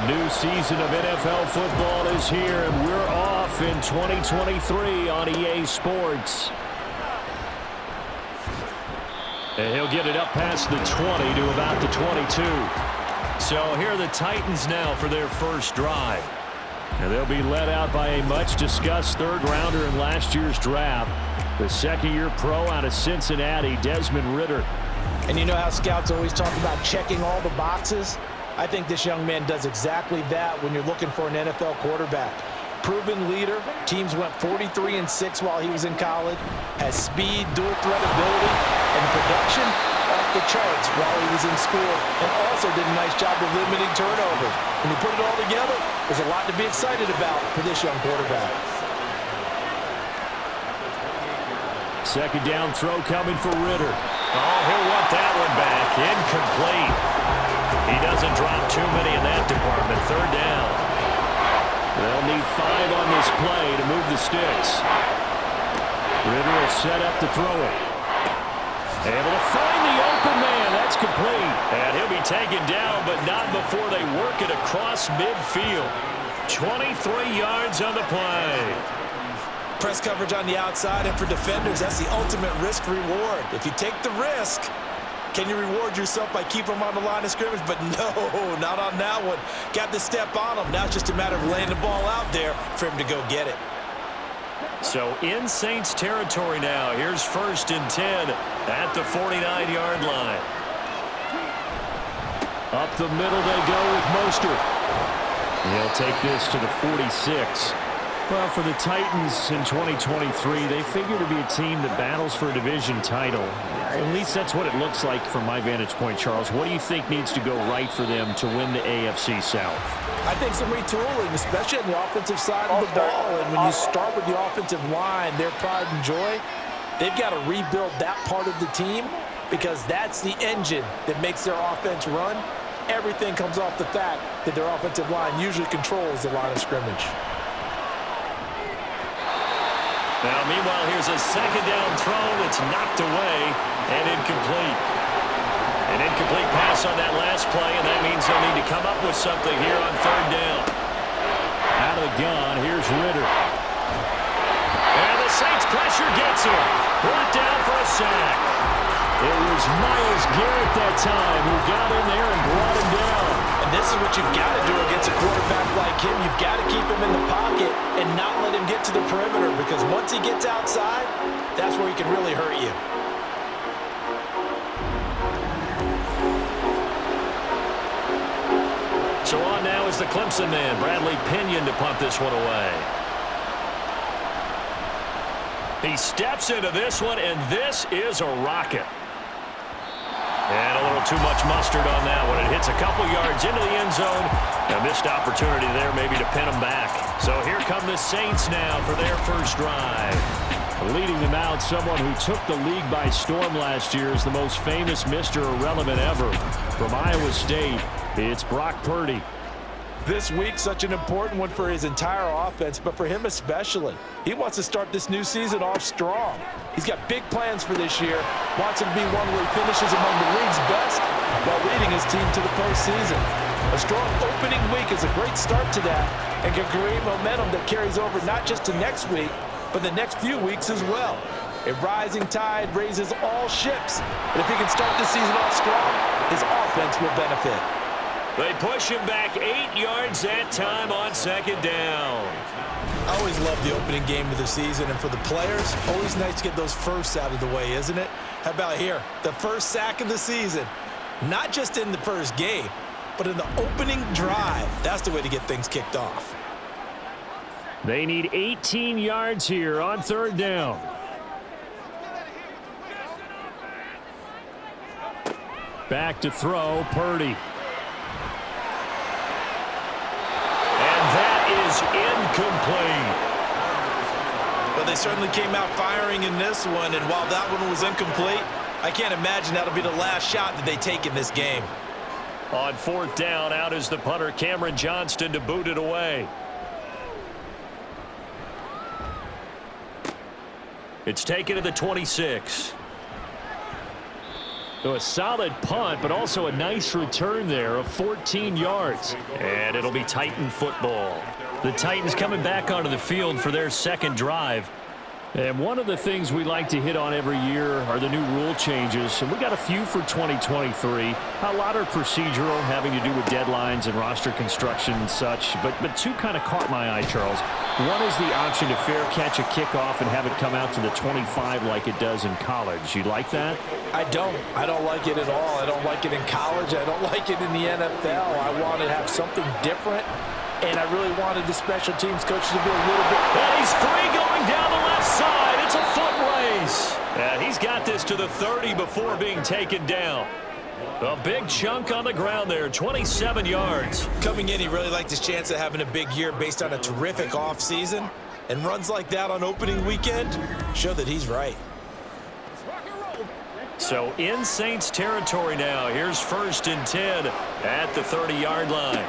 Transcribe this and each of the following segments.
A new season of NFL football is here, and we're off in 2023 on EA Sports. And he'll get it up past the 20 to about the 22. So here are the Titans now for their first drive. And they'll be led out by a much-discussed third-rounder in last year's draft, the second-year pro out of Cincinnati, Desmond Ridder. And you know how scouts always talk about checking all the boxes? I think this young man does exactly that when you're looking for an NFL quarterback. Proven leader. Teams went 43-6 while he was in college. Has speed, dual threat ability, and production off the charts while he was in school. And also did a nice job of limiting turnovers. When you put it all together, there's a lot to be excited about for this young quarterback. Second down throw coming for Ridder. Oh, he'll want that one back. Incomplete. He doesn't drop too many in that department. Third down. They'll need 5 on this play to move the sticks. Ridder will set up to throw it. Able to find the open man. That's complete. And he'll be taken down, but not before they work it across midfield. 23 yards on the play. Press coverage on the outside, and for defenders, that's the ultimate risk-reward. If you take the risk, can you reward yourself by keeping them on the line of scrimmage? But no, not on that one. Got to step on them. Now it's just a matter of laying the ball out there for him to go get it. So in Saints territory now. Here's 1st and 10 at the 49-yard line. Up the middle they go with Mostert. He'll take this to the 46. Well, for the Titans in 2023, they figure to be a team that battles for a division title. At least that's what it looks like from my vantage point, Charles. What do you think needs to go right for them to win the AFC South? I think some retooling, especially on the offensive side of the ball. And when you start with the offensive line, their pride and joy, they've got to rebuild that part of the team because that's the engine that makes their offense run. Everything comes off the fact that their offensive line usually controls the line of scrimmage. Now, meanwhile, here's a second down throw that's knocked away and incomplete. An incomplete pass on that last play, and that means they'll need to come up with something here on third down. Out of the gun, here's Ridder. And the Saints pressure gets him. Brought down for a sack. It was Myles Garrett that time who got in there and brought him down. And this is what you've got to do against a quarterback like him. You've got to keep him in the pocket and not let him get to the perimeter because once he gets outside, that's where he can really hurt you. So on now is the Clemson man, Bradley Pinion, to punt this one away. He steps into this one, and this is a rocket. And a little too much mustard on that one. It hits a couple yards into the end zone. A missed opportunity there maybe to pin them back. So here come the Saints now for their first drive. Leading them out, someone who took the league by storm last year is the most famous Mr. Irrelevant ever. From Iowa State, it's Brock Purdy. This week, such an important one for his entire offense, but for him especially. He wants to start this new season off strong. He's got big plans for this year. Wants him to be one where he finishes among the league's best while leading his team to the postseason. A strong opening week is a great start to that and can create momentum that carries over not just to next week, but the next few weeks as well. A rising tide raises all ships, and if he can start this season off strong, his offense will benefit. They push him back 8 yards that time on second down. I always love the opening game of the season, and for the players, always nice to get those firsts out of the way, isn't it? How about here? The first sack of the season. Not just in the first game, but in the opening drive. That's the way to get things kicked off. They need 18 yards here on third down. Back to throw, Purdy. Incomplete. Well, they certainly came out firing in this one, and while that one was incomplete, I can't imagine that'll be the last shot that they take in this game. On fourth down, out is the punter, Cameron Johnston, to boot it away. It's taken to the 26. So a solid punt, but also a nice return there of 14 yards. And it'll be Titan football. The Titans coming back onto the field for their second drive. And one of the things we like to hit on every year are the new rule changes. And we got a few for 2023. A lot are procedural, having to do with deadlines and roster construction and such. But two kind of caught my eye, Charles. One is the option to fair catch a kickoff and have it come out to the 25 like it does in college. You like that? I don't like it at all. I don't like it in college. I don't like it in the NFL. I want to have something different. And I really wanted the special teams coach to be a little bit... And he's free going down the left side. It's a foot race. And he's got this to the 30 before being taken down. A big chunk on the ground there, 27 yards. Coming in, he really liked his chance of having a big year based on a terrific offseason. And runs like that on opening weekend show that he's right. So in Saints territory now. Here's 1st and 10 at the 30-yard line.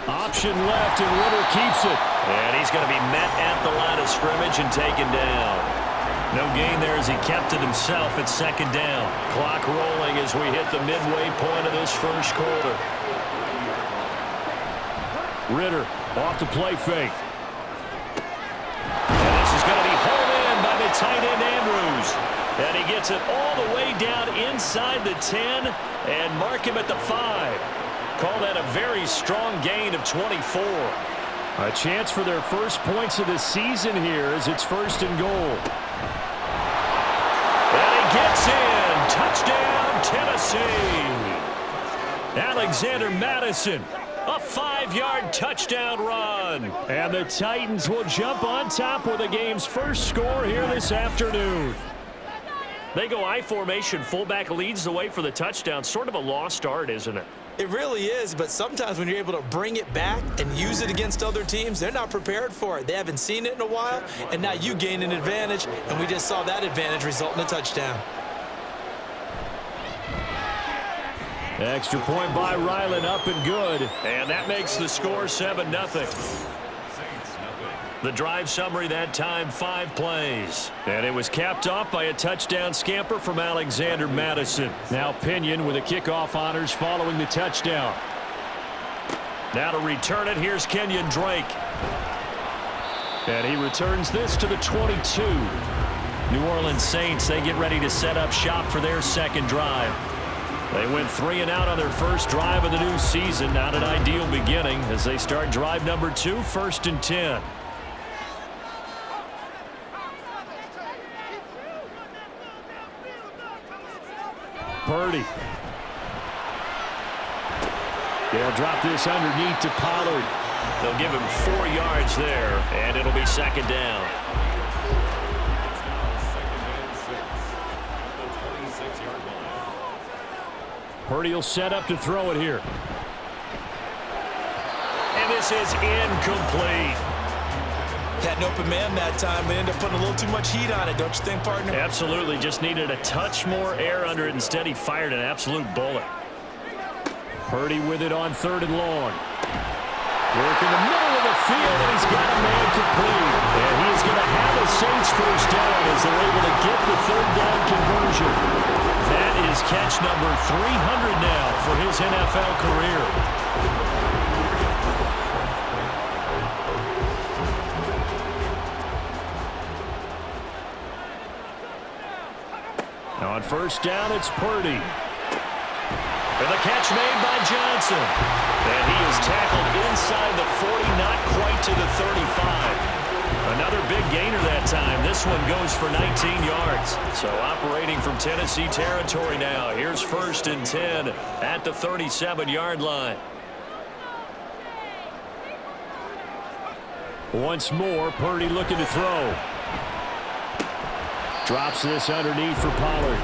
Option left, and Ritter keeps it. And he's going to be met at the line of scrimmage and taken down. No gain there as he kept it himself at 2nd down. Clock rolling as we hit the midway point of this first quarter. Ritter off the play fake. And this is going to be hauled in by the tight end Andrews. And he gets it all the way down inside the 10 and mark him at the 5. Call that a very strong gain of 24. A chance for their first points of the season here as it's 1st and goal. And he gets in. Touchdown, Tennessee. Alexander Madison, a 5-yard touchdown run. And the Titans will jump on top with the game's first score here this afternoon. They go I formation. Fullback leads the way for the touchdown. Sort of a lost art, isn't it? It really is, but sometimes when you're able to bring it back and use it against other teams, they're not prepared for it. They haven't seen it in a while, and now you gain an advantage, and we just saw that advantage result in a touchdown. Extra point by Ryland, up and good. And that makes the score 7-0. The drive summary that time, 5 plays. And it was capped off by a touchdown scamper from Alexander Madison. Now Pinion with the kickoff honors following the touchdown. Now to return it, here's Kenyon Drake. And he returns this to the 22. New Orleans Saints, they get ready to set up shop for their second drive. They went 3 and out on their first drive of the new season. Not an ideal beginning as they start drive number 2, 1st and 10. Purdy. They'll drop this underneath to Pollard. They'll give him 4 yards there, and it'll be 2nd down. Purdy will set up to throw it here. And this is incomplete. Had an open man that time. They ended up putting a little too much heat on it, don't you think, partner? Absolutely. Just needed a touch more air under it. Instead, he fired an absolute bullet. Purdy with it on 3rd and long. Work in the middle of the field, and he's got a man complete. And he is going to have a Saints first down as they're able to get the 3rd down conversion. That is catch number 300 now for his NFL career. On 1st down, it's Purdy. And the catch made by Johnson. And he is tackled inside the 40, not quite to the 35. Another big gainer that time. This one goes for 19 yards. So operating from Tennessee territory now. Here's 1st and 10 at the 37-yard line. Once more, Purdy looking to throw. Drops this underneath for Pollard.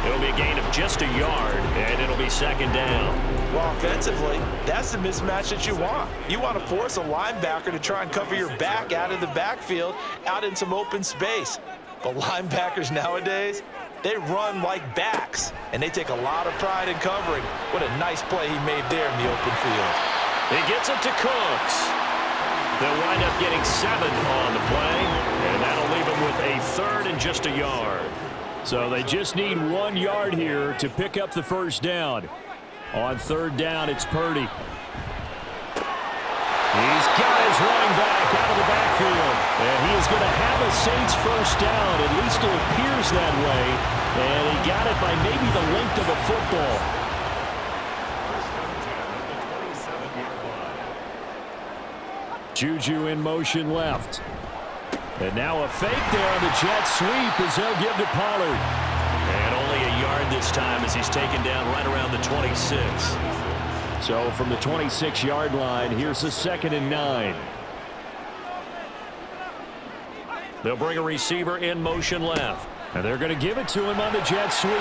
It'll be a gain of just a yard, and it'll be 2nd down. Well, offensively, that's the mismatch that you want. You want to force a linebacker to try and cover your back out of the backfield, out in some open space. But linebackers nowadays, they run like backs, and they take a lot of pride in covering. What a nice play he made there in the open field. He gets it to Cooks. They'll wind up getting 7 on the play, and that'll leave him with a 3rd and just a yard. So they just need 1 yard here to pick up the first down. On third down, it's Purdy. He's got his running back out of the backfield. And he is going to have a Saints first down. At least it appears that way. And he got it by maybe the length of a football. Juju in motion left. And now a fake there on the jet sweep as they'll give to Pollard. And only a yard this time as he's taken down right around the 26. So from the 26-yard line, here's a 2nd and 9. They'll bring a receiver in motion left. And they're going to give it to him on the jet sweep.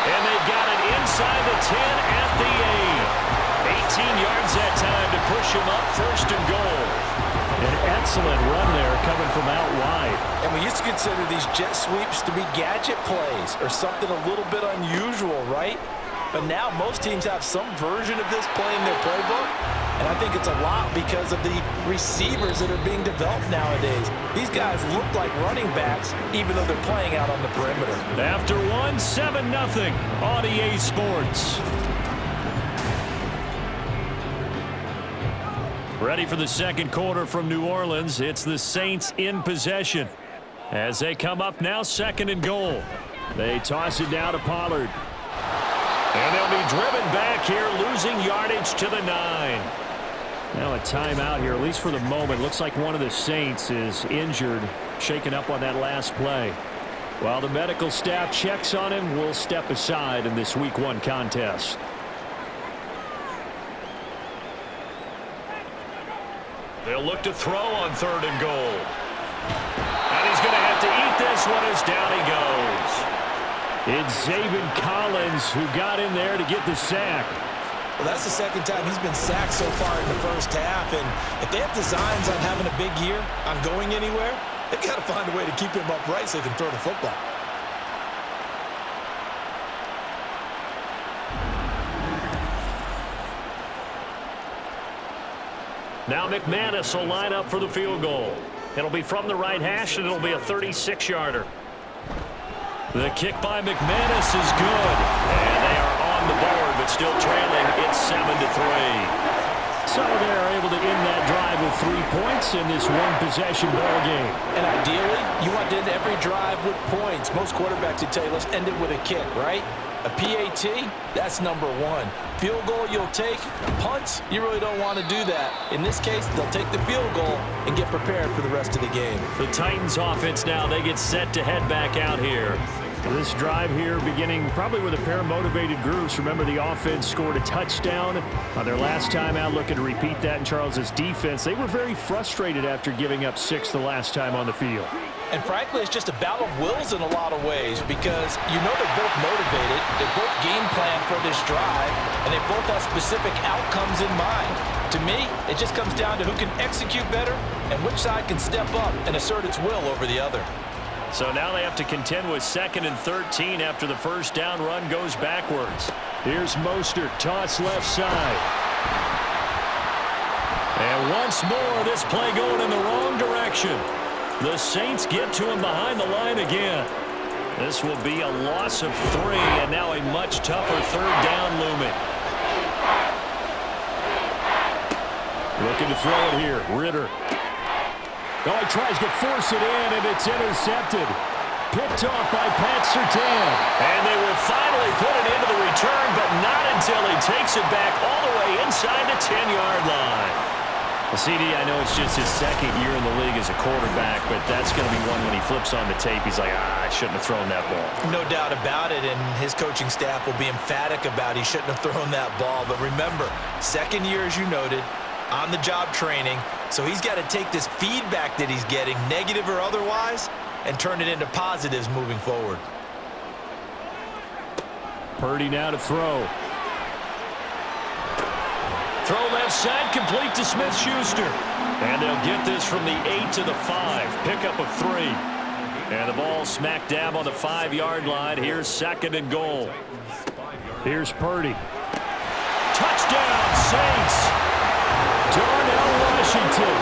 And they've got it inside the 10 at the 8. 18 yards that time to push him up 1st and goal. An excellent run there coming from out wide. And we used to consider these jet sweeps to be gadget plays or something a little bit unusual, right? But now most teams have some version of this play in their playbook. And I think it's a lot because of the receivers that are being developed nowadays. These guys look like running backs even though they're playing out on the perimeter. After 1, 7-0 on EA Sports. Ready for the second quarter from New Orleans. It's the Saints in possession. As they come up now, 2nd and goal. They toss it down to Pollard. And they'll be driven back here, losing yardage to the 9. Now a timeout here, at least for the moment. Looks like one of the Saints is injured, shaken up on that last play. While the medical staff checks on him, we'll step aside in this Week 1 contest. They'll look to throw on 3rd and goal. And he's going to have to eat this one as down he goes. It's Zaven Collins who got in there to get the sack. Well, that's the 2nd time he's been sacked so far in the first half. And if they have designs on having a big year, on going anywhere, they've got to find a way to keep him upright so they can throw the football. Now McManus will line up for the field goal. It'll be from the right hash, and it'll be a 36-yarder. The kick by McManus is good. And they are on the board, but still trailing. It's 7-3. So they're able to end that drive with 3 points in this one-possession ball game. And ideally, you want to end every drive with points. Most quarterbacks would tell you, let's end it with a kick, right? A PAT, that's number 1. Field goal you'll take. Punts, you really don't want to do that. In this case, they'll take the field goal and get prepared for the rest of the game. The Titans offense now, they get set to head back out here. This drive here beginning probably with a pair of motivated groups. Remember, the offense scored a touchdown on their last time out, looking to repeat that in Charles's defense. They were very frustrated after giving up 6 the last time on the field. And frankly, it's just a battle of wills in a lot of ways because you know they're both motivated, they both game plan for this drive, and they both have specific outcomes in mind. To me, it just comes down to who can execute better and which side can step up and assert its will over the other. So now they have to contend with 2nd and 13 after the first down run goes backwards. Here's Mostert, toss left side. And once more, this play going in the wrong direction. The Saints get to him behind the line again. This will be a loss of 3, and now a much tougher 3rd down looming. Looking to throw it here, Ritter. Oh, he tries to force it in, and it's intercepted. Picked off by Pat Surtain. And they will finally put it into the return, but not until he takes it back all the way inside the 10-yard line. Well, CD, I know it's just his 2nd year in the league as a quarterback, but that's going to be one when he flips on the tape, he's like, I shouldn't have thrown that ball. No doubt about it, and his coaching staff will be emphatic about he shouldn't have thrown that ball. But remember, 2nd year, as you noted, on-the-job training, so he's got to take this feedback that he's getting, negative or otherwise, and turn it into positives moving forward. Purdy now to throw. Throw left side, complete to Smith-Schuster. And they'll get this from the 8 to the 5. Pickup of 3. And the ball smack dab on the 5-yard line. Here's 2nd and goal. Here's Purdy. Touchdown, Saints! Darnell Washington,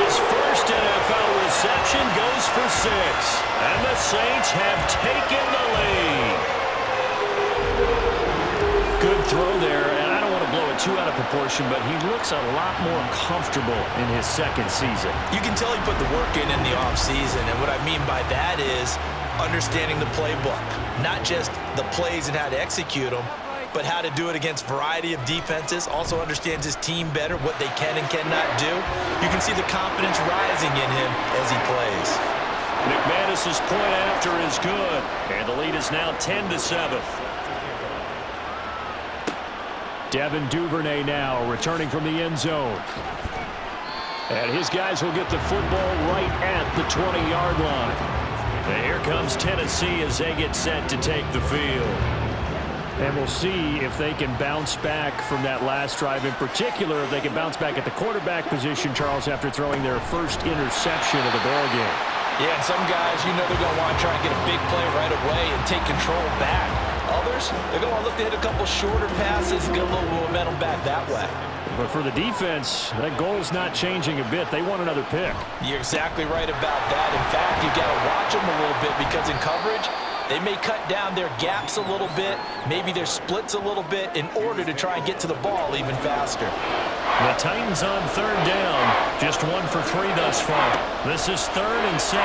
his first NFL reception, goes for 6. And the Saints have taken the lead. Good throw there, and I don't want to blow it too out of proportion, but he looks a lot more comfortable in his second season. You can tell he put the work in the offseason, and what I mean by that is understanding the playbook. Not just the plays and how to execute them, but how to do it against a variety of defenses. Also understands his team better, what they can and cannot do. You can see the confidence rising in him as he plays. McManus's point after is good, and the lead is now 10-7. Devin Duvernay now returning from the end zone. And his guys will get the football right at the 20-yard line. And here comes Tennessee as they get set to take the field. And we'll see if they can bounce back from that last drive. In particular, if they can bounce back at the quarterback position, Charles, after throwing their first interception of the ballgame. Yeah, and some guys, you know they're going to want to try and get a big play right away and take control back. Others, they're going to look to hit a couple shorter passes and get a little momentum back that way. But for the defense, that goal's not changing a bit. They want another pick. You're exactly right about that. In fact, you got to watch them a little bit because in coverage, they may cut down their gaps a little bit, maybe their splits a little bit in order to try and get to the ball even faster. The Titans on third down, just 1 for 3 thus far. This is 3rd and 7.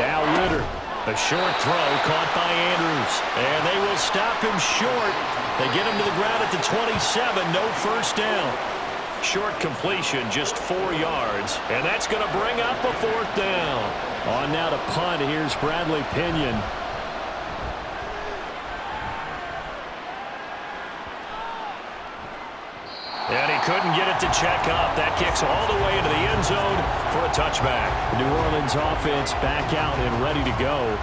Now Ritter, a short throw caught by Andrews, and they will stop him short. They get him to the ground at the 27, no first down. Short completion, just 4 yards, and that's going to bring up a 4th down. On now to punt, here's Bradley Pinion. And he couldn't get it to check up. That kicks all the way into the end zone for a touchback. The New Orleans offense back out and ready to go.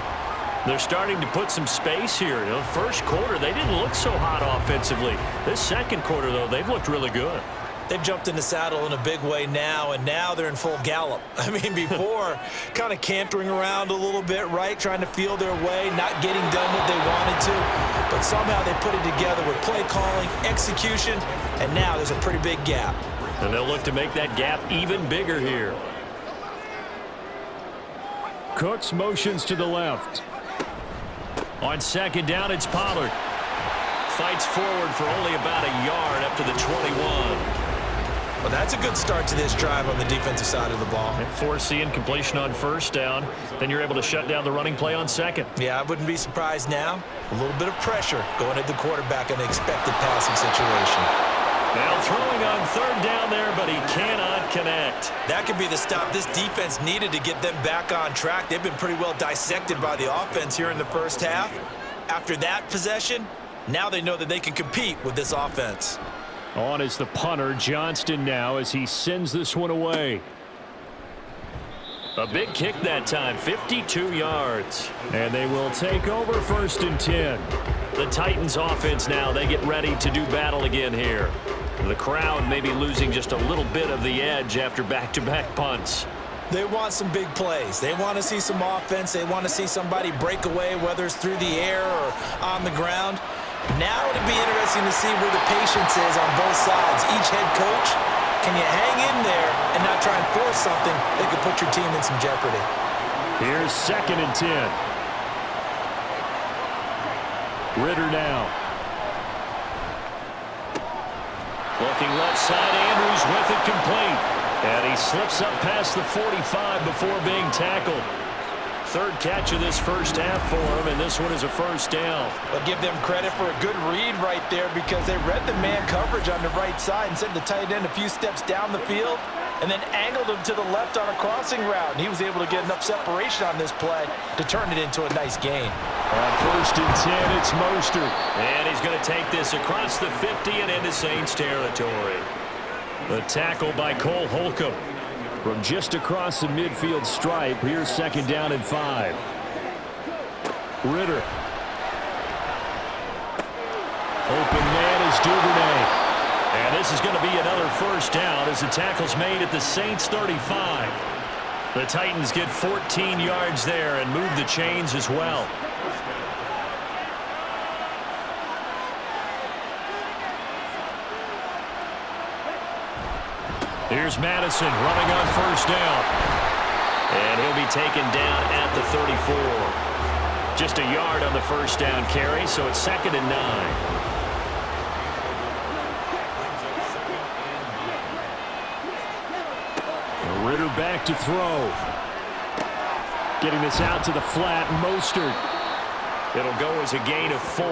They're starting to put some space here. You know, first quarter, they didn't look so hot offensively. This second quarter, though, they've looked really good. They've jumped in the saddle in a big way now, and now they're in full gallop. I mean, before, kind of cantering around a little bit, right, trying to feel their way, not getting done what they wanted to. But somehow they put it together with play calling, execution, and now there's a pretty big gap. And they'll look to make that gap even bigger here. Cooks motions to the left. On second down, it's Pollard. Fights forward for only about a yard up to the 21. Well, that's a good start to this drive on the defensive side of the ball. And force the incompletion on first down. Then you're able to shut down the running play on second. Yeah, I wouldn't be surprised now. A little bit of pressure going at the quarterback in the expected passing situation. Now throwing on third down there, but he cannot connect. That could be the stop this defense needed to get them back on track. They've been pretty well dissected by the offense here in the first half. After that possession, now they know that they can compete with this offense. On is the punter, Johnston, now as he sends this one away. A big kick that time, 52 yards. And they will take over 1st and 10. The Titans offense now, they get ready to do battle again here. The crowd may be losing just a little bit of the edge after back-to-back punts. They want some big plays. They want to see some offense. They want to see somebody break away, whether it's through the air or on the ground. Now it'll be interesting to see where the patience is on both sides. Each head coach, can you hang in there and not try and force something that could put your team in some jeopardy? Here's 2nd and 10. Ritter now. Looking left side, Andrews with it complete. And he slips up past the 45 before being tackled. 3rd catch of this first half for him, and this one is a first down. But give them credit for a good read right there because they read the man coverage on the right side and sent the tight end a few steps down the field and then angled him to the left on a crossing route. And he was able to get enough separation on this play to turn it into a nice gain. On 1st and 10, it's Mostert. And he's going to take this across the 50 and into Saints territory. The tackle by Cole Holcomb. From just across the midfield stripe, here's 2nd down and 5. Ritter. Open man is Duvernay. And this is going to be another first down as the tackle's made at the Saints 35. The Titans get 14 yards there and move the chains as well. Here's Madison running on first down. And he'll be taken down at the 34. Just a yard on the first down carry, so it's 2nd and 9. Ritter back to throw. Getting this out to the flat, Mostert. It'll go as a gain of 4,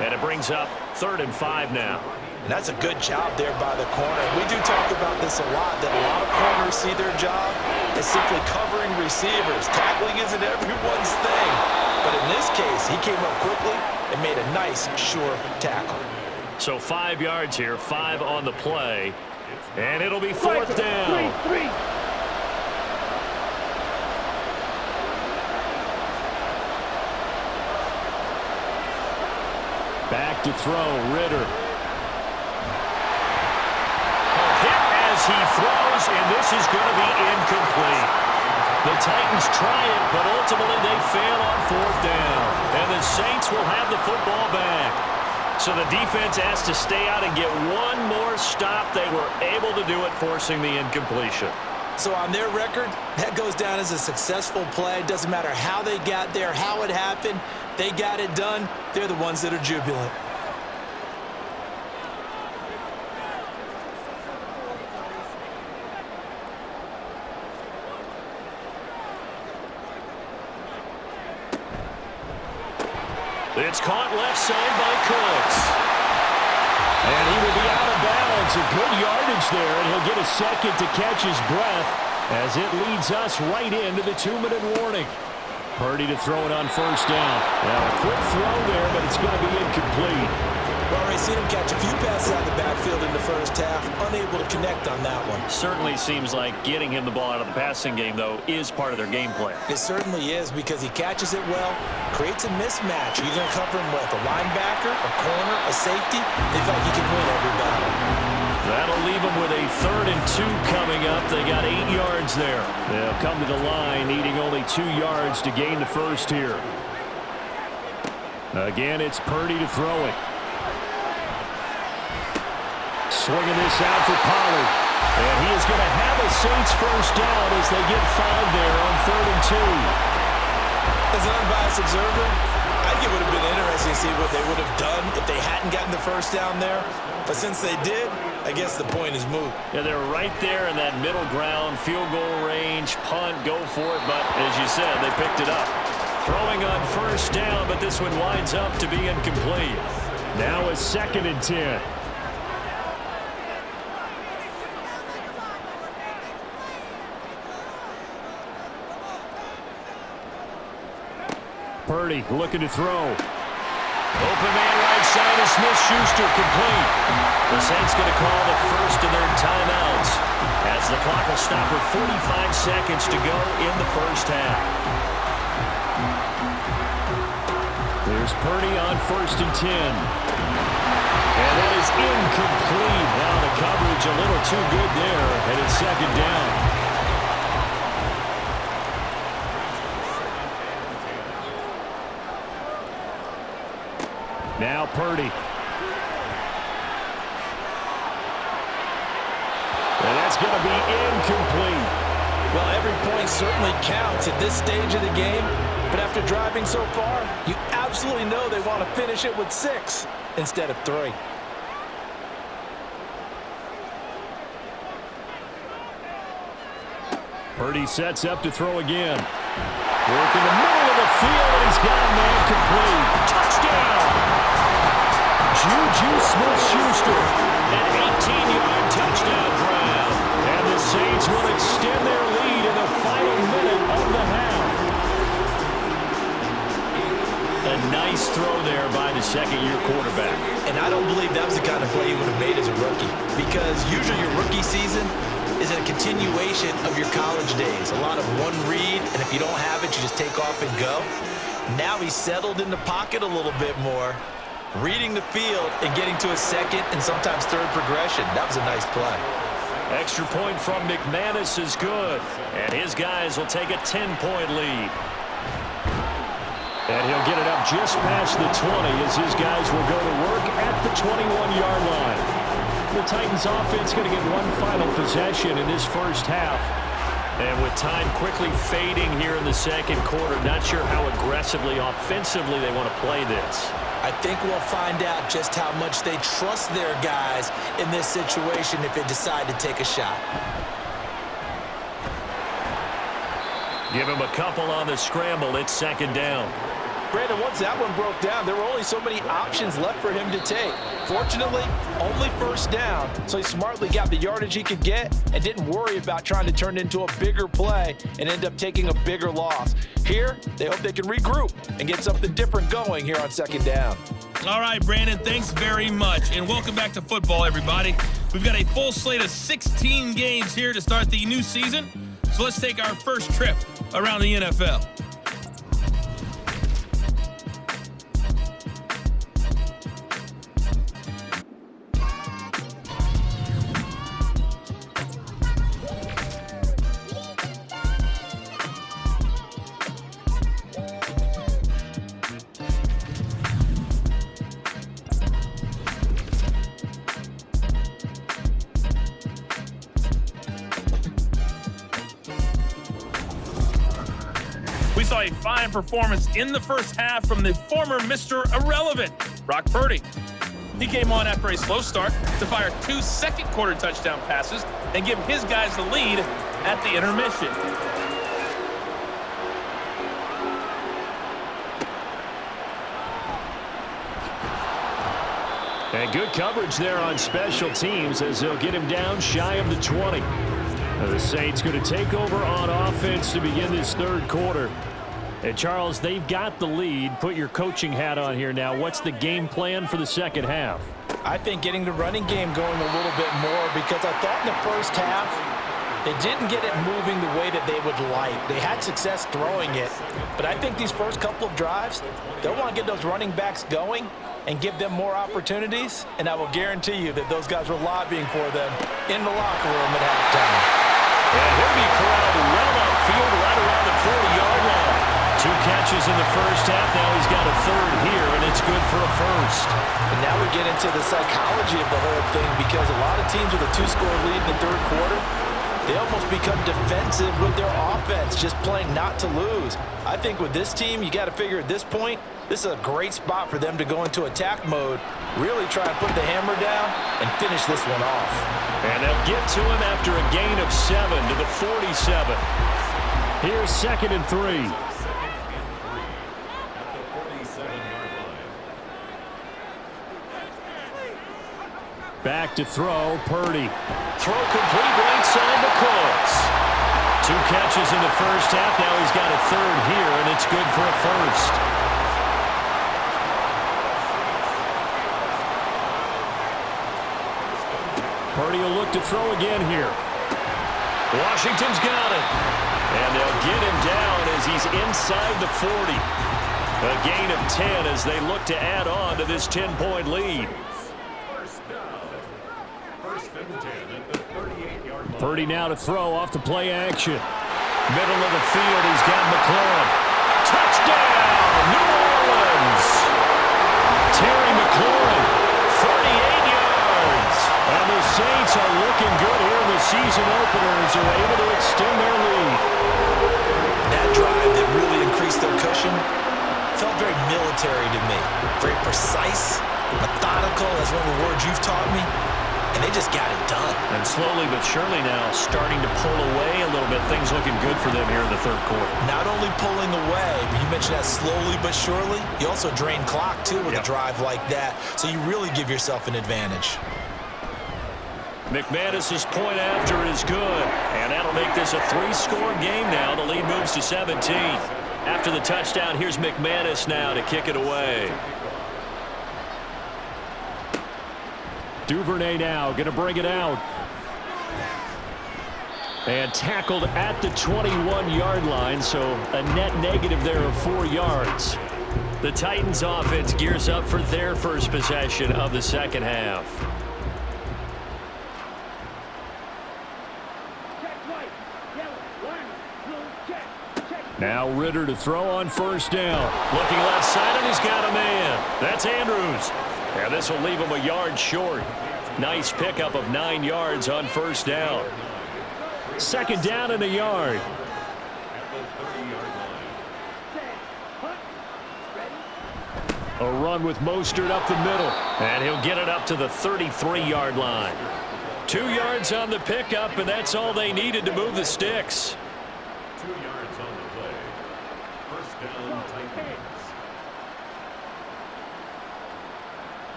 and it brings up 3rd and 5 now. And that's a good job there by the corner. We do talk about this a lot, that a lot of corners see their job as simply covering receivers. Tackling isn't everyone's thing. But in this case, he came up quickly and made a nice, sure tackle. So 5 yards here, 5 on the play. And it'll be 4th down. Back to throw, Ritter. A hit as he throws, and this is going to be incomplete. The Titans try it, but ultimately they fail on 4th down. And the Saints will have the football back. So the defense has to stay out and get one more stop. They were able to do it, forcing the incompletion. So on their record, that goes down as a successful play. Doesn't matter how they got there, how it happened. They got it done. They're the ones that are jubilant. It's caught left side by Cooks. And he will be out of bounds. A good yardage there, and he'll get a second to catch his breath as it leads us right into the 2-minute warning. Purdy to throw it on 1st down. Now, a quick throw there, but it's going to be incomplete. Well, I've seen him catch a few passes out of the backfield in the first half, unable to connect on that one. Certainly seems like getting him the ball out of the passing game, though, is part of their game plan. It certainly is, because he catches it well, creates a mismatch. You're going to cover him with a linebacker, a corner, a safety. They feel like he can win every battle. That'll leave them with a 3rd and 2 coming up. They got 8 yards there. They'll come to the line, needing only 2 yards to gain the first here. Again, it's Purdy to throw it. Swinging this out for Pollard. And he is going to have a Saints first down as they get 5 there on 3rd and 2. As an unbiased observer, I think it would have been interesting to see what they would have done if they hadn't gotten the first down there. But since they did, I guess the point is moot. Yeah, they're right there in that middle ground, field goal range, punt, go for it. But as you said, they picked it up. Throwing on 1st down, but this one winds up to be incomplete. Now a 2nd and 10. Purdy looking to throw. Open man right side of Smith-Schuster, complete. The Saints going to call the first of their timeouts as the clock will stop with 45 seconds to go in the first half. There's Purdy on 1st and 10. And that is incomplete. Now the coverage a little too good there, and it's 2nd down. Now Purdy. And that's going to be incomplete. Well, every point certainly counts at this stage of the game. But after driving so far, you absolutely know they want to finish it with 6 instead of 3. Purdy sets up to throw again. Work in the middle of the field, and he's got a man complete. Touchdown! Juju Smith-Schuster, an 18-yard touchdown grab. And the Saints will extend their lead in the final minute of the half. A nice throw there by the 2nd-year quarterback. And I don't believe that was the kind of play he would have made as a rookie, because usually your rookie season is a continuation of your college days. A lot of one read, and if you don't have it, you just take off and go. Now he's settled in the pocket a little bit more, reading the field and getting to a 2nd and sometimes 3rd progression. That was a nice play. Extra point from McManus is good, and his guys will take a 10-point lead. And he'll get it up just past the 20 as his guys will go to work at the 21-yard line. The Titans offense going to get one final possession in this first half. And with time quickly fading here in the second quarter, not sure how aggressively, offensively they want to play this. I think we'll find out just how much they trust their guys in this situation if they decide to take a shot. Give him a couple on the scramble. It's second down. Brandon, once that one broke down, there were only so many options left for him to take. Fortunately, only first down, so he smartly got the yardage he could get and didn't worry about trying to turn it into a bigger play and end up taking a bigger loss. Here, they hope they can regroup and get something different going here on second down. All right, Brandon, thanks very much, and welcome back to football, everybody. We've got a full slate of 16 games here to start the new season, so let's take our first trip around the NFL. We saw a fine performance in the first half from the former Mr. Irrelevant, Brock Purdy. He came on after a slow start to fire 2 second-quarter touchdown passes and give his guys the lead at the intermission. And good coverage there on special teams as they'll get him down shy of the 20. Now the Saints going to take over on offense to begin this third quarter. And Charles, they've got the lead. Put your coaching hat on here now. What's the game plan for the second half? I think getting the running game going a little bit more, because I thought in the first half they didn't get it moving the way that they would like. They had success throwing it, but I think these first couple of drives, they'll want to get those running backs going and give them more opportunities, and I will guarantee you that those guys were lobbying for them in the locker room at halftime. And he'll be corralled well upfield right around the 40-yard line. 2 catches in the first half. Now he's got a third here, and it's good for a first. And now we get into the psychology of the whole thing, because a lot of teams with a 2-score lead in the third quarter, they almost become defensive with their offense, just playing not to lose. I think with this team, you got to figure at this point, this is a great spot for them to go into attack mode, really try and put the hammer down and finish this one off. And they'll get to him after a gain of 7 to the 47. Here's 2nd and 3. Back to throw, Purdy. Throw complete right side to Cooks. 2 catches in the first half. Now he's got a third here, and it's good for a first. Purdy will look to throw again here. Washington's got it. And they'll get him down as he's inside the 40. A gain of 10 as they look to add on to this 10-point lead. Purdy now to throw off the play action. Middle of the field, he's got McLaurin. Touchdown, New Orleans! Terry McLaurin, 38 yards. And the Saints are looking good here in the season opener as they're able to extend their lead. That drive that really increased their cushion felt very military to me. Very precise, methodical, that's one of the words you've taught me. And they just got it done. And slowly but surely now starting to pull away a little bit. Things looking good for them here in the third quarter. Not only pulling away, but you mentioned that slowly but surely. You also drain clock, too, with a drive like that. So you really give yourself an advantage. McManus's point after is good. And that'll make this a 3-score game now. The lead moves to 17. After the touchdown, here's McManus now to kick it away. Duvernay now going to bring it out. And tackled at the 21-yard line, so a net negative there of 4 yards. The Titans offense gears up for their first possession of the second half. Now Ritter to throw on first down. Looking left side, and he's got a man. That's Andrews. And this will leave him a yard short. Nice pickup of 9 yards on first down. Second down and a yard. A run with Mostert up the middle. And he'll get it up to the 33-yard line. 2 yards on the pickup, and that's all they needed to move the sticks. 2 yards on the play. First down, Titans.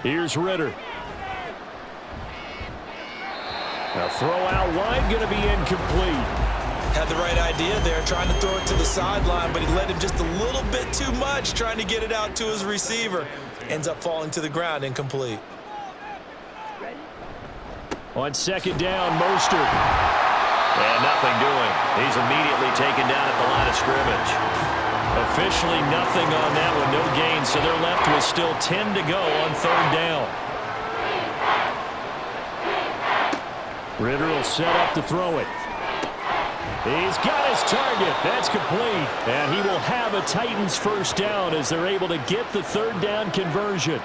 Here's Ritter. A throw out wide, going to be incomplete. Had the right idea there, trying to throw it to the sideline, but he led him just a little bit too much, trying to get it out to his receiver. Ends up falling to the ground, incomplete. On second down, Mostert. And nothing doing. He's immediately taken down at the line of scrimmage. Officially nothing on that one, no gain, so they're left with still 10 to go on third down. Ritter will set up to throw it. He's got his target. That's complete. And he will have a Titans first down as they're able to get the third down conversion.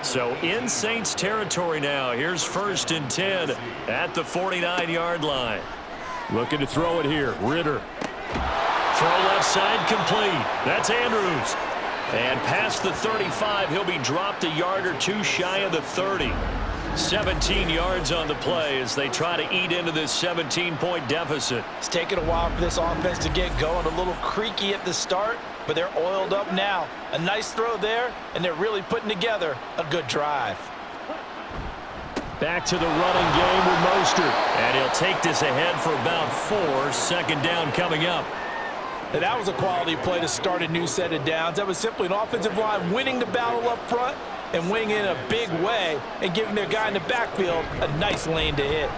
So in Saints territory now. Here's 1st and 10 at the 49-yard line. Looking to throw it here. Ritter. Throw left side complete. That's Andrews. And past the 35, he'll be dropped a yard or two shy of the 30. 17 yards on the play as they try to eat into this 17-point deficit. It's taken a while for this offense to get going. A little creaky at the start, but they're oiled up now. A nice throw there, and they're really putting together a good drive. Back to the running game with Mostert. And he'll take this ahead for about 4. Second down coming up. And that was a quality play to start a new set of downs. That was simply an offensive line winning the battle up front and winning in a big way and giving their guy in the backfield a nice lane to hit.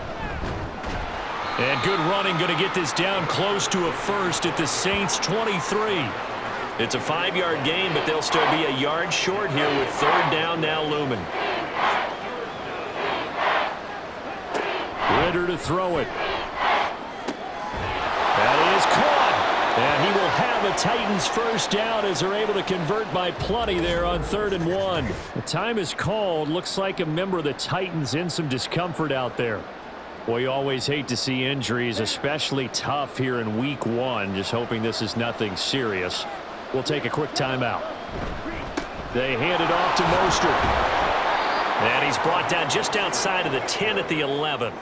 And good running, going to get this down close to a first at the Saints 23. It's a 5-yard gain, but they'll still be a yard short here with third down now looming. Ritter to throw it. That is caught. And he will have a Titans first down as they're able to convert by plenty there on 3rd and 1. The time is called. Looks like a member of the Titans in some discomfort out there. Well, you always hate to see injuries, especially tough here in Week 1. Just hoping this is nothing serious. We'll take a quick timeout. They hand it off to Mostert. And he's brought down just outside of the 10 at the 11.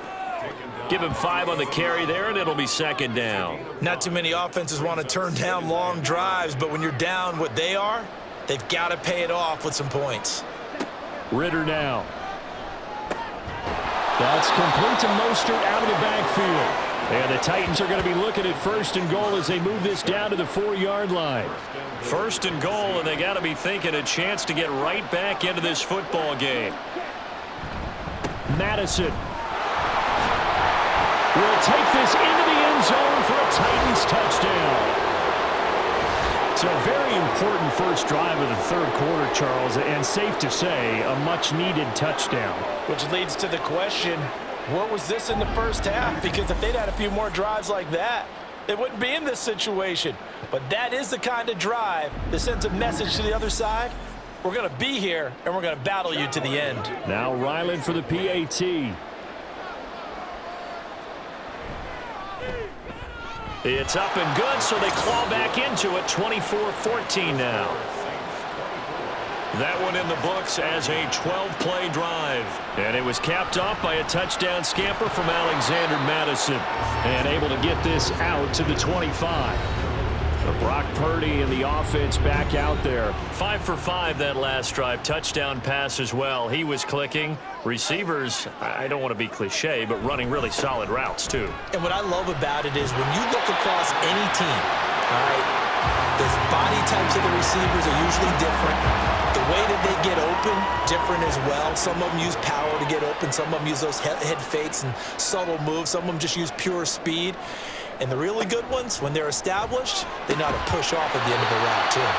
Give him 5 on the carry there, and it'll be second down. Not too many offenses want to turn down long drives, but when you're down what they are, they've got to pay it off with some points. Ritter now. That's complete to Mostert out of the backfield. And the Titans are going to be looking at 1st and goal as they move this down to the 4-yard line. 1st and goal, and they got to be thinking a chance to get right back into this football game. Madison will take this into the end zone for a Titans touchdown. So a very important first drive of the third quarter, Charles, and safe to say a much-needed touchdown. Which leads to the question, what was this in the first half? Because if they'd had a few more drives like that, they wouldn't be in this situation. But that is the kind of drive that sends a message to the other side. We're going to be here, and we're going to battle you to the end. Now Ryland for the PAT. It's up and good, so they claw back into it, 24-14 now. That one in the books as a 12-play drive. And it was capped off by a touchdown scamper from Alexander Madison. And able to get this out to the 25. So Brock Purdy and the offense back out there. 5 for 5 that last drive. Touchdown pass as well. He was clicking. Receivers, I don't want to be cliche, but running really solid routes too. And what I love about it is when you look across any team, all right, the body types of the receivers are usually different. The way that they get open, different as well. Some of them use power to get open. Some of them use those head fakes and subtle moves. Some of them just use pure speed. And the really good ones, when they're established, they know how to push off at the end of the route, too.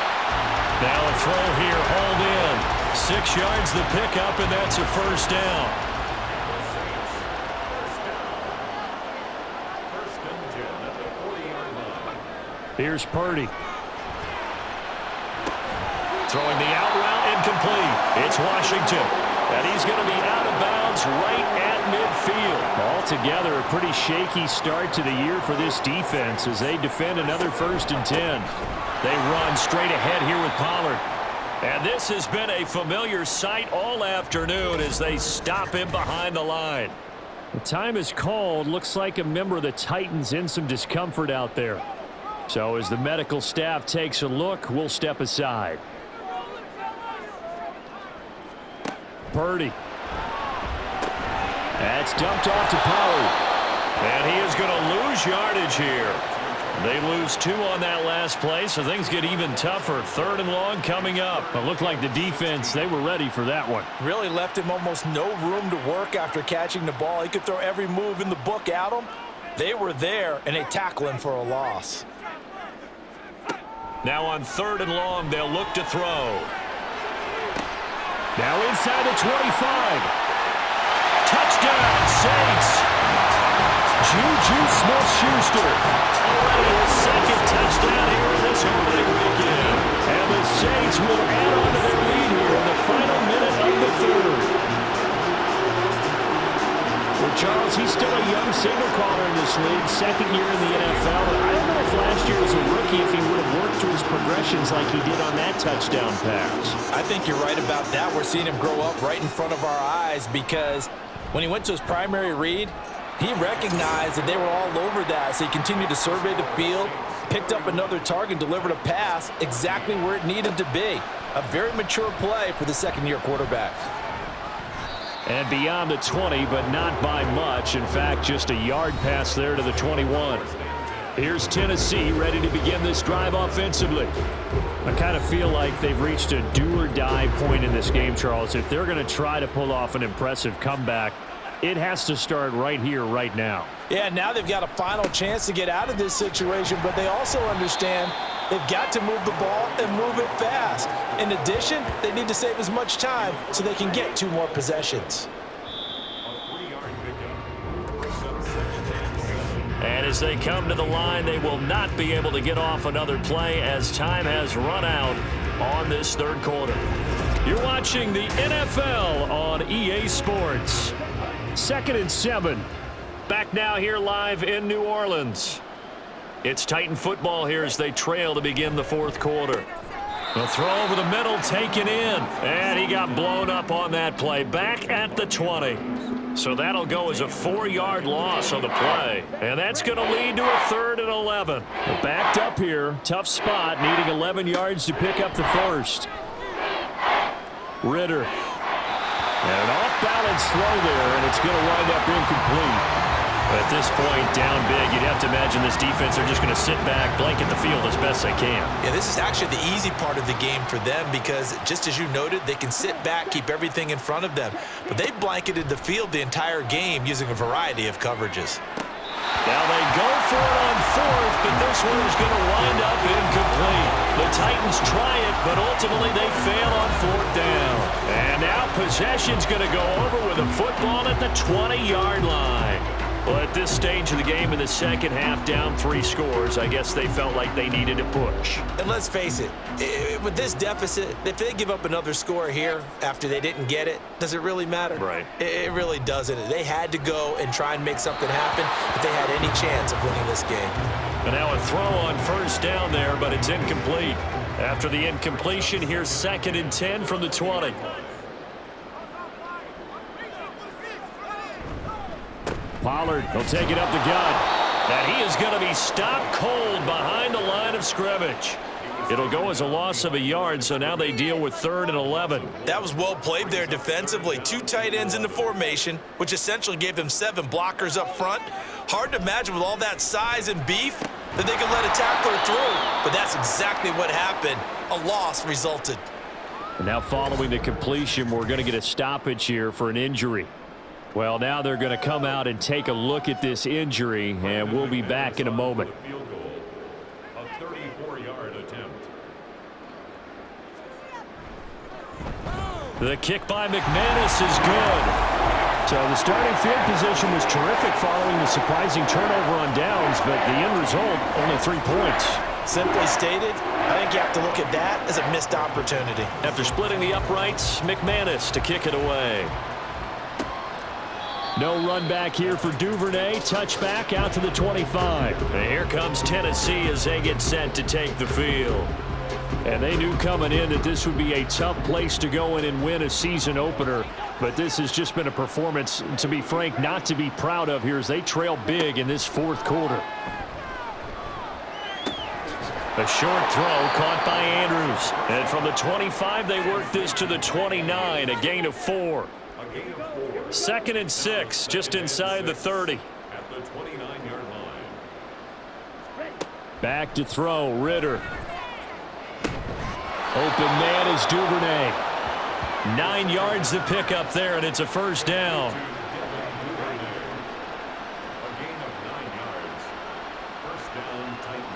Now a throw here, hauled in. 6 yards the pickup, and that's a first down. Here's Purdy. Throwing the out route, incomplete. It's Washington. And he's going to be out of bounds right at midfield. Altogether, a pretty shaky start to the year for this defense as they defend another 1st and 10. They run straight ahead here with Pollard. And this has been a familiar sight all afternoon as they stop him behind the line. The time is called. Looks like a member of the Titans in some discomfort out there. So as the medical staff takes a look, we'll step aside. Purdy. That's dumped off to Pollard. And he is going to lose yardage here. They lose 2 on that last play, so things get even tougher. 3rd and long coming up. It looked like the defense, they were ready for that one. Really left him almost no room to work after catching the ball. He could throw every move in the book at him. They were there, and they tackle him for a loss. Now on 3rd and long, they'll look to throw. Now inside the 25. Touchdown, Saints. Juju Smith-Schuster. Already his 2nd touchdown here in this opening weekend. And the Saints will add on to their lead here in the final minute of the 3rd. Well, Charles, he's still a young signal caller in this league, 2nd year in the NFL. I don't know if last year as a rookie if he would have worked through his progressions like he did on that touchdown pass. I think you're right about that. We're seeing him grow up right in front of our eyes because when he went to his primary read, he recognized that they were all over that, so he continued to survey the field, picked up another target, delivered a pass exactly where it needed to be. A very mature play for the 2nd-year quarterback. And beyond the 20, but not by much. In fact, just a yard pass there to the 21. Here's Tennessee ready to begin this drive offensively. I kind of feel like they've reached a do-or-die point in this game, Charles. If they're going to try to pull off an impressive comeback, it has to start right here, right now. Yeah, now they've got a final chance to get out of this situation, but they also understand they've got to move the ball and move it fast. In addition, they need to save as much time so they can get 2 more possessions. And as they come to the line, they will not be able to get off another play as time has run out on this 3rd quarter. You're watching the NFL on EA Sports. 2nd and 7. Back now here live in New Orleans. It's Titan football here as they trail to begin the 4th quarter. The throw over the middle taken in. And he got blown up on that play. Back at the 20. So that'll go as a 4-yard loss on the play. And that's going to lead to a 3rd and 11. Backed up here. Tough spot. Needing 11 yards to pick up the 1st. Ritter. And an off-balance throw there, and it's going to wind up incomplete. At this point, down big, you'd have to imagine this defense are just going to sit back, blanket the field as best they can. Yeah, this is actually the easy part of the game for them because, just as you noted, they can sit back, keep everything in front of them. But they've blanketed the field the entire game using a variety of coverages. Now they go for it on 4th, but this one is going to wind up incomplete. The Titans try it, but ultimately they fail on 4th down. And now possession's going to go over with a football at the 20-yard line. Well, at this stage of the game in the 2nd half, down 3 scores, I guess they felt like they needed a push. And let's face it, with this deficit, if they give up another score here after they didn't get it, does it really matter? Right. It really doesn't. They had to go and try and make something happen if they had any chance of winning this game. And now a throw on 1st down there, but it's incomplete. After the incompletion, here's 2nd and 10 from the 20. Pollard will take it up the gut. And he is going to be stopped cold behind the line of scrimmage. It'll go as a loss of a yard, so now they deal with 3rd and 11. That was well played there defensively. 2 tight ends in the formation, which essentially gave them 7 blockers up front. Hard to imagine with all that size and beef that they could let a tackler through. But that's exactly what happened. A loss resulted. And now following the completion, we're going to get a stoppage here for an injury. Well, now they're going to come out and take a look at this injury, and we'll be back in a moment. A 34-yard attempt. The kick by McManus is good. So the starting field position was terrific following the surprising turnover on downs, but the end result, only 3 points. Simply stated, I think you have to look at that as a missed opportunity. After splitting the uprights, McManus to kick it away. No run back here for Duvernay. Touchback out to the 25. And here comes Tennessee as they get set to take the field. And they knew coming in that this would be a tough place to go in and win a season opener. But this has just been a performance, to be frank, not to be proud of here as they trail big in this fourth quarter. A short throw caught by Andrews. And from the 25, they work this to the 29, a gain of 4. 2nd and 6, just inside the 30. At the 29-yard line. Back to throw, Ritter. Open man is Duvernay. 9 yards to pick up there, and it's a first down. A gain of 9 yards. First down, Titans.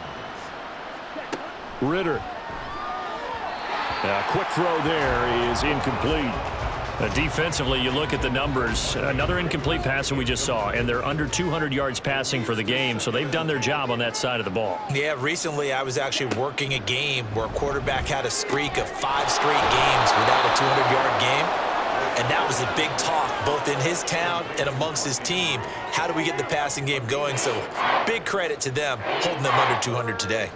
Ritter. A quick throw there is incomplete. Defensively, you look at the numbers. Another incomplete pass that we just saw, and they're under 200 yards passing for the game, so they've done their job on that side of the ball. Yeah, recently I was actually working a game where a quarterback had a streak of 5 straight games without a 200-yard game, and that was a big talk both in his town and amongst his team. How do we get the passing game going? So big credit to them holding them under 200 today.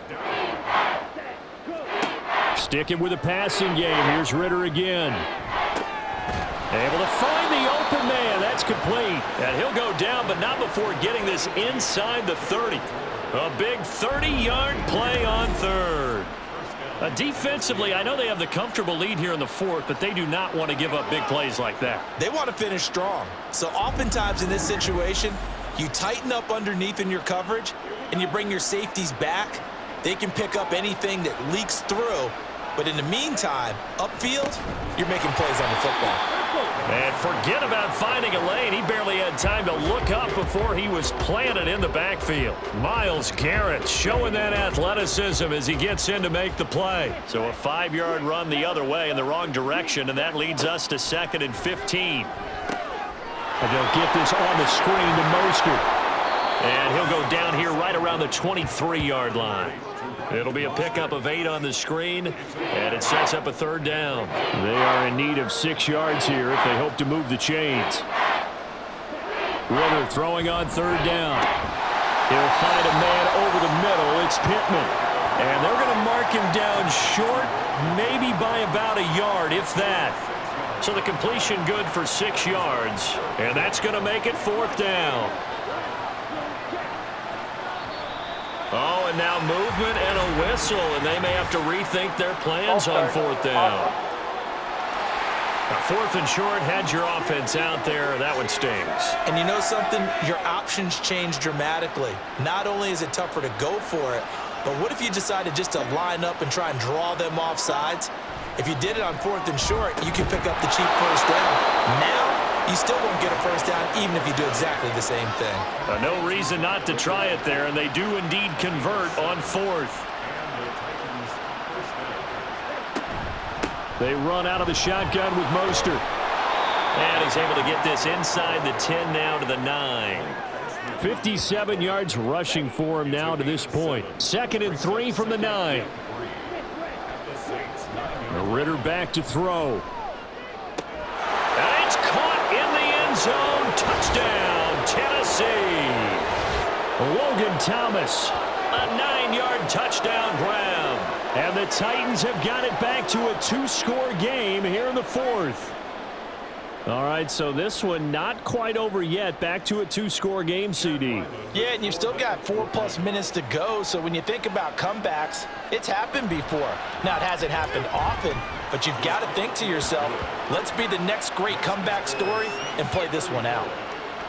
Sticking with the passing game. Here's Ritter again. Able to find the open man. That's complete. And he'll go down, but not before getting this inside the 30. A big 30-yard play on third. Defensively, I know they have the comfortable lead here in the fourth, but they do not want to give up big plays like that. They want to finish strong. So oftentimes in this situation, you tighten up underneath in your coverage, and you bring your safeties back. They can pick up anything that leaks through. But in the meantime, upfield, you're making plays on the football. And forget about finding a lane. He barely had time to look up before he was planted in the backfield. Myles Garrett showing that athleticism as he gets in to make the play. So a 5-yard run the other way in the wrong direction, and that leads us to 2nd and 15. And they'll get this on the screen to Mostert. And he'll go down here right around the 23-yard line. It'll be a pickup of 8 on the screen, and it sets up a third down. They are in need of 6 yards here if they hope to move the chains. Ritter throwing on third down. He'll find a man over the middle. It's Pittman. And they're going to mark him down short, maybe by about a yard, if that. So the completion good for 6 yards, and that's going to make it 4th down. Oh, and now movement and a whistle, and they may have to rethink their plans on 4th down. Now, 4th and short, had your offense out there. That one stings. And you know something? Your options change dramatically. Not only is it tougher to go for it, but what if you decided just to line up and try and draw them off sides? If you did it on 4th and short, you could pick up the cheap first down. Now, you still won't get a first down even if you do exactly the same thing. No reason not to try it there, and they do indeed convert on 4th. They run out of the shotgun with Mostert. And he's able to get this inside the 10 now to the 9. 57 yards rushing for him now to this point. 2nd and 3 from the 9. Ritter back to throw. And it's caught in the end zone. Touchdown, Tennessee. Logan Thomas, a 9-yard touchdown grab. And the Titans have got it back to a 2-score game here in the 4th. All right, so this one not quite over yet. Back to a 2-score game, CD. Yeah, and you've still got 4+ minutes to go, so when you think about comebacks, it's happened before. Now, it hasn't happened often, but you've got to think to yourself, let's be the next great comeback story and play this one out.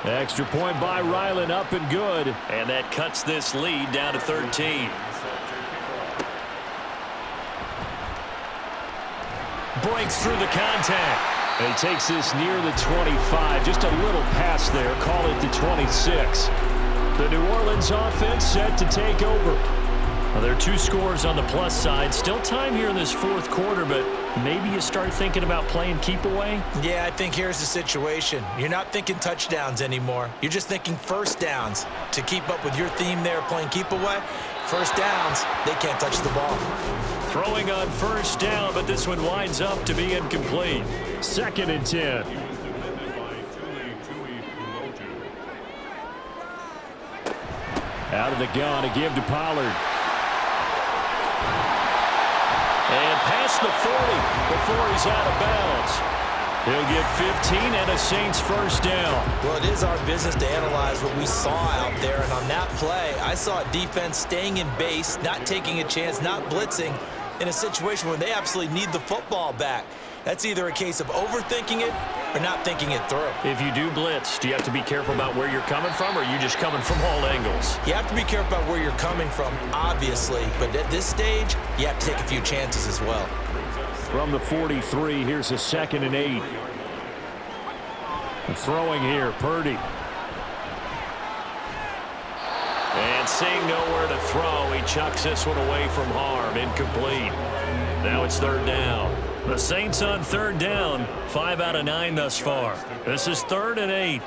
Extra point by Ryland, up and good. And that cuts this lead down to 13. Breaks through the contact. And he takes this near the 25. Just a little pass there. Call it the 26. The New Orleans offense set to take over. Well, there are 2 scores on the plus side. Still time here in this 4th quarter, but maybe you start thinking about playing keep away? Yeah, I think here's the situation. You're not thinking touchdowns anymore. You're just thinking first downs. To keep up with your theme there, playing keep away, first downs, they can't touch the ball. Throwing on first down, but this one winds up to be incomplete. 2nd and 10. Out of the gun to give to Pollard. And past the 40 before he's out of bounds. He'll get 15 and a Saints first down. Well, it is our business to analyze what we saw out there. And on that play, I saw a defense staying in base, not taking a chance, not blitzing in a situation where they absolutely need the football back. That's either a case of overthinking it or not thinking it through. If you do blitz, do you have to be careful about where you're coming from, or are you just coming from all angles? You have to be careful about where you're coming from, obviously. But at this stage, you have to take a few chances as well. From the 43, here's a 2nd and 8. Throwing here, Purdy. And seeing nowhere to throw, he chucks this one away from harm. Incomplete. Now it's 3rd down. The Saints on 3rd down, 5 out of 9 thus far. This is 3rd and 8.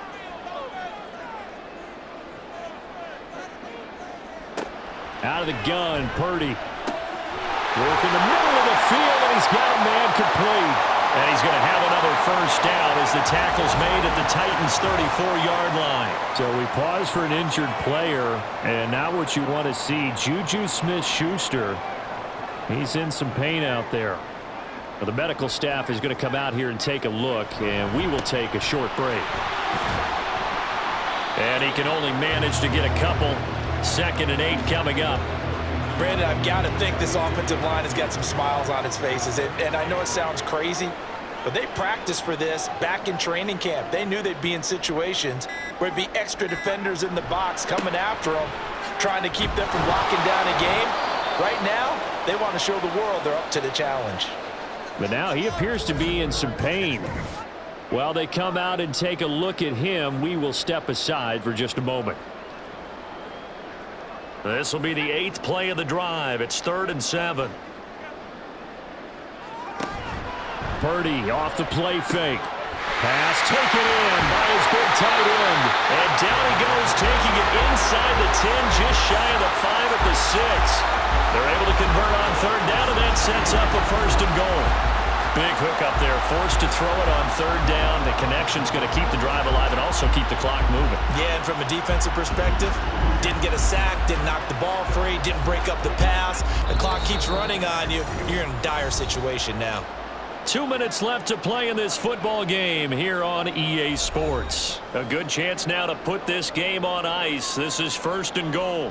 Out of the gun, Purdy. Working the middle of the field, and he's got a man complete. And he's going to have another first down as the tackle's made at the Titans' 34-yard line. So we pause for an injured player, and now what you want to see, Juju Smith-Schuster. He's in some pain out there. Well, the medical staff is going to come out here and take a look, and we will take a short break. And he can only manage to get a couple. 2nd and 8 coming up. Brandon, I've got to think this offensive line has got some smiles on its faces. And I know it sounds crazy, but they practiced for this back in training camp. They knew they'd be in situations where there'd be extra defenders in the box coming after them, trying to keep them from locking down a game. Right now, they want to show the world they're up to the challenge. But now he appears to be in some pain. While they come out and take a look at him, we will step aside for just a moment. This will be the 8th play of the drive. It's 3rd and 7. Purdy off the play fake. Pass taken in by his big tight end. And down he goes, taking it inside the 10, just shy of the 5 at the 6. They're able to convert on 3rd down, and that sets up a 1st and goal. Big hook up there, forced to throw it on 3rd down. The connection's going to keep the drive alive and also keep the clock moving. Yeah, and from a defensive perspective, didn't get a sack, didn't knock the ball free, didn't break up the pass. The clock keeps running on you. You're in a dire situation now. 2 minutes left to play in this football game here on EA Sports. A good chance now to put this game on ice. This is 1st and goal.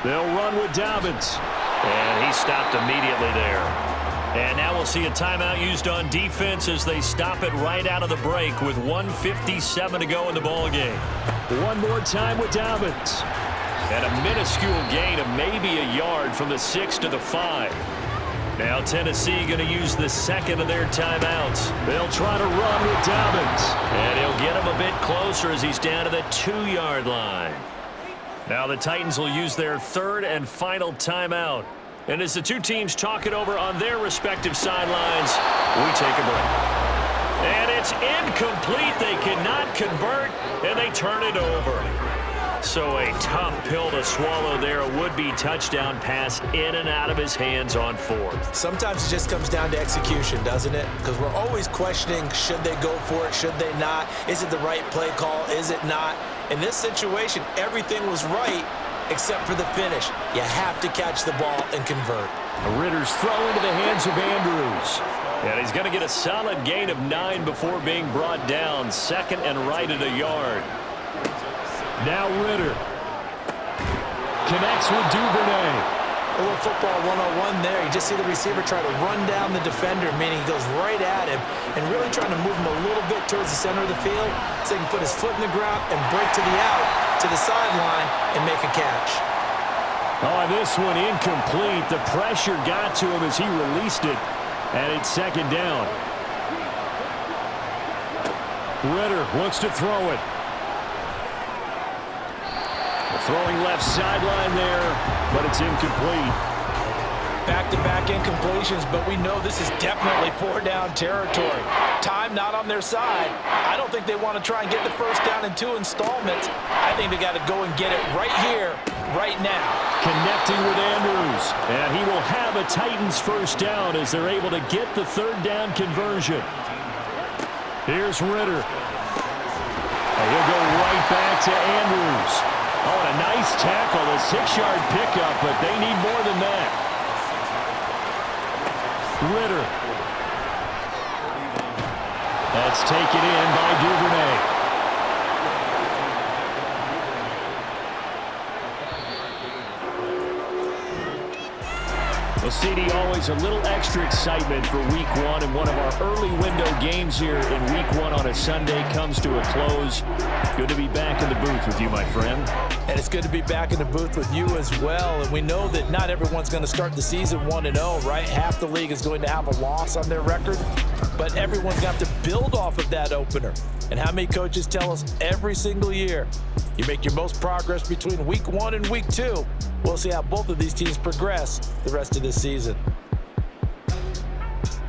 They'll run with Dobbins. And he stopped immediately there. And now we'll see a timeout used on defense as they stop it right out of the break with 1:57 to go in the ball game. One more time with Dobbins. And a minuscule gain of maybe a yard from the 6 to the 5. Now Tennessee going to use the 2nd of their timeouts. They'll try to run with Dobbins. And he'll get him a bit closer as he's down to the 2-yard line. Now the Titans will use their 3rd and final timeout. And as the two teams talk it over on their respective sidelines, we take a break. And it's incomplete. They cannot convert, and they turn it over. So a tough pill to swallow there. A would-be touchdown pass in and out of his hands on 4th. Sometimes it just comes down to execution, doesn't it? Because we're always questioning, should they go for it, should they not? Is it the right play call, is it not? In this situation, everything was right except for the finish. You have to catch the ball and convert. Ritter's throw into the hands of Andrews. And he's going to get a solid gain of 9 before being brought down. 2nd and right at a yard. Now Ritter connects with Duvernay. A little football 101 there. You just see the receiver try to run down the defender, meaning he goes right at him and really trying to move him a little bit towards the center of the field so he can put his foot in the ground and break to the out, to the sideline, and make a catch. Oh, this one incomplete. The pressure got to him as he released it, and it's 2nd down. Ritter looks to throw it. Throwing left sideline there, but it's incomplete. Back-to-back incompletions, but we know this is definitely 4-down territory. Time not on their side. I don't think they want to try and get the first down in 2 installments. I think they got to go and get it right here, right now. Connecting with Andrews, and he will have a Titans first down as they're able to get the 3rd down conversion. Here's Ritter. And he'll go right back to Andrews. Oh, and a nice tackle, a 6-yard pickup, but they need more than that. Ritter. That's taken in by Duvernay. Well, CD, always a little extra excitement for Week 1, and one of our early window games here in Week 1 on a Sunday comes to a close. Good to be back in the booth with you, my friend. And it's good to be back in the booth with you as well. And we know that not everyone's going to start the season 1-0, right? Half the league is going to have a loss on their record, but everyone's got to build off of that opener. And how many coaches tell us every single year, you make your most progress between Week 1 and Week 2. We'll see how both of these teams progress the rest of this season.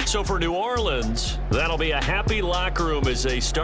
So for New Orleans, that'll be a happy locker room as they start.